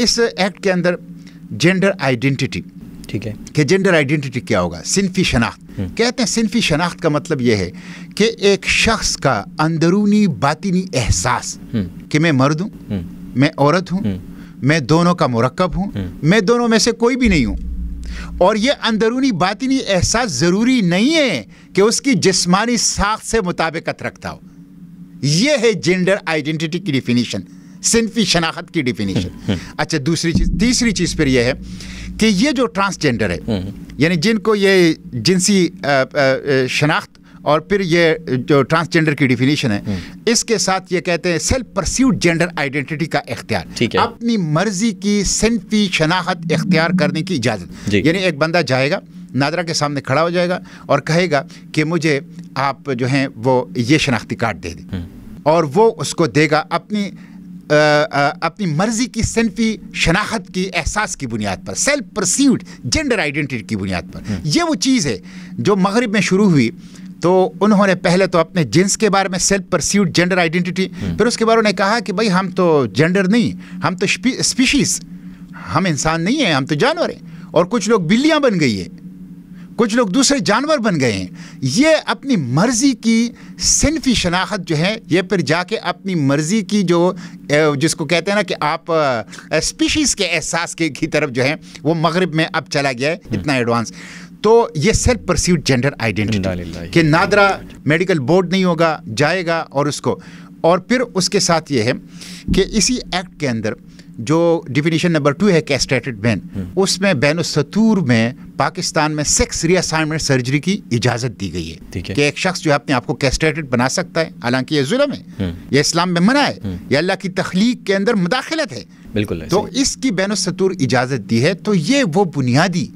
इस एक्ट के अंदर जेंडर आइडेंटिटी, ठीक है, कि जेंडर आइडेंटिटी क्या होगा, सिनफी शनाख्त। कहते हैं सिनफी शनाख्त का मतलब यह है कि एक शख्स का अंदरूनी बातिनी एहसास कि मैं मर्द हूँ, मैं औरत हूँ, मैं दोनों का मुरक्कब हूँ, मैं दोनों में से कोई भी नहीं हूँ। और ये अंदरूनी बातिनी एहसास ज़रूरी नहीं है कि उसकी जिस्मानी साख्त से मुताबिकत रखता हो। ये है जेंडर आइडेंटिटी की डिफिनीशन, सिनफी शनाख्त की डिफिनीशन। अच्छा, दूसरी चीज़, तीसरी चीज़ फिर यह है कि ये जो ट्रांसजेंडर है, यानी जिनको ये जिनसी शनाख्त और फिर ये जो ट्रांसजेंडर की डिफिनीशन है, इसके साथ ये कहते हैं सेल्फ परस्यूड जेंडर आइडेंटिटी का इख्तियार, अपनी मर्जी की सिनफी शनाख्त इख्तियार करने की इजाज़त। यानी एक बंदा जाएगा, नादरा के सामने खड़ा हो जाएगा और कहेगा कि मुझे आप जो हैं वो ये शनाख्ती कार्ड दे दें, और वो उसको देगा अपनी मर्जी की सिनफी शनाख्त की एहसास की बुनियाद पर, सेल्फ परस्यूड जेंडर आइडेंटिटी की बुनियाद पर। ये वो चीज़ है जो मगरिब में शुरू हुई। तो उन्होंने पहले तो अपने जिन्स के बारे में सेल्फ परस्यूड जेंडर आइडेंटिटी, फिर उसके बाद उन्होंने कहा कि भाई हम तो जेंडर नहीं, हम तो स्पीशीज़, हम इंसान नहीं हैं, हम तो जानवर हैं। और कुछ लोग बिल्लियाँ बन गई है, कुछ लोग दूसरे जानवर बन गए हैं। ये अपनी मर्ज़ी की सिनफी शनाख्त जो है, ये फिर जाके अपनी मर्ज़ी की जो जिसको कहते हैं ना कि आप स्पीशीज़ के एहसास की तरफ जो है वो मगरिब में अब चला गया है, इतना एडवांस। तो ये सेल्फ परस्यूड जेंडर आइडेंटिटी कि नादरा मेडिकल बोर्ड नहीं होगा, जाएगा और उसको, और फिर उसके साथ ये है कि इसी एक्ट के अंदर जो डिफिनीशन नंबर 2 है कैस्ट्रेटेड मैन, उसमें बैनुस्सतूर में पाकिस्तान में सेक्स रीअसाइनमेंट सर्जरी की इजाज़त दी गई है कि एक शख्स जो है अपने आप को कैस्ट्रेटेड बना सकता है। हालांकि ये जुल्म है, ये इस्लाम में मना है, ये अल्लाह की तख्लीक के अंदर मुदाखलत है। बिल्कुल। तो इसकी बैनुस्सतूर इजाज़त दी है। तो ये वो बुनियादी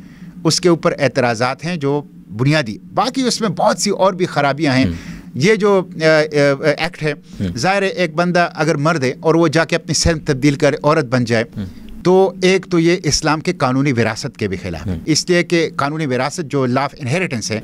उसके ऊपर एतराज़ात हैं जो बुनियादी, बाकी उसमें बहुत सी और भी खराबियाँ हैं। ये जो एक्ट है, ज़ाहिर है एक बंदा अगर मर्द है और वो जाके अपनी सेल्फ तब्दील कर औरत बन जाए, तो एक तो ये इस्लाम के कानूनी विरासत के भी खिलाफ है, इसलिए कि कानूनी विरासत जो लॉ ऑफ इनहेरिटेंस है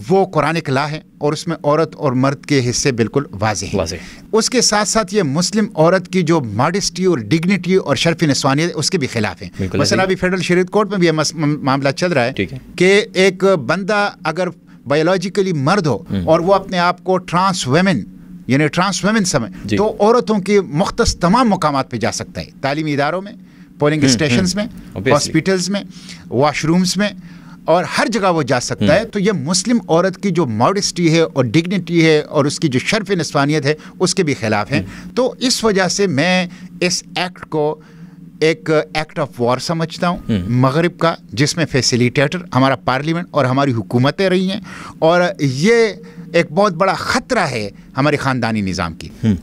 वो कुरानिक लॉ है और उसमें औरत और मर्द के हिस्से बिल्कुल वाज़ेह हैं। उसके साथ साथ ये मुस्लिम औरत की जो मॉडेस्टी और डिग्निटी और शर्फ नस्वानियत है उसके भी खिलाफ है। मसलन अभी फेडरल शरीयत कोर्ट में भी ये मामला चल रहा है कि एक बंदा अगर बायोलॉजिकली मर्द हो और वो अपने आप को ट्रांस वेमेन यानी ट्रांस वेमेन समझ, तो औरतों के मुख्तस तमाम मुकामात पे जा सकता है, तालीमी इदारों में, पोलिंग स्टेशंस में, हॉस्पिटल्स में, वॉशरूम्स में, और हर जगह वो जा सकता है। तो ये मुस्लिम औरत की जो मॉडेस्टी है और डिग्निटी है और उसकी जो शर्फ नस्वानियत है उसके भी खिलाफ है। तो इस वजह से मैं इस एक्ट को एक एक्ट ऑफ वॉर समझता हूँ मगरिब का, जिसमें फैसिलिटेटर हमारा पार्लियामेंट और हमारी हुकूमतें रही हैं, और ये एक बहुत बड़ा ख़तरा है हमारे ख़ानदानी निज़ाम की।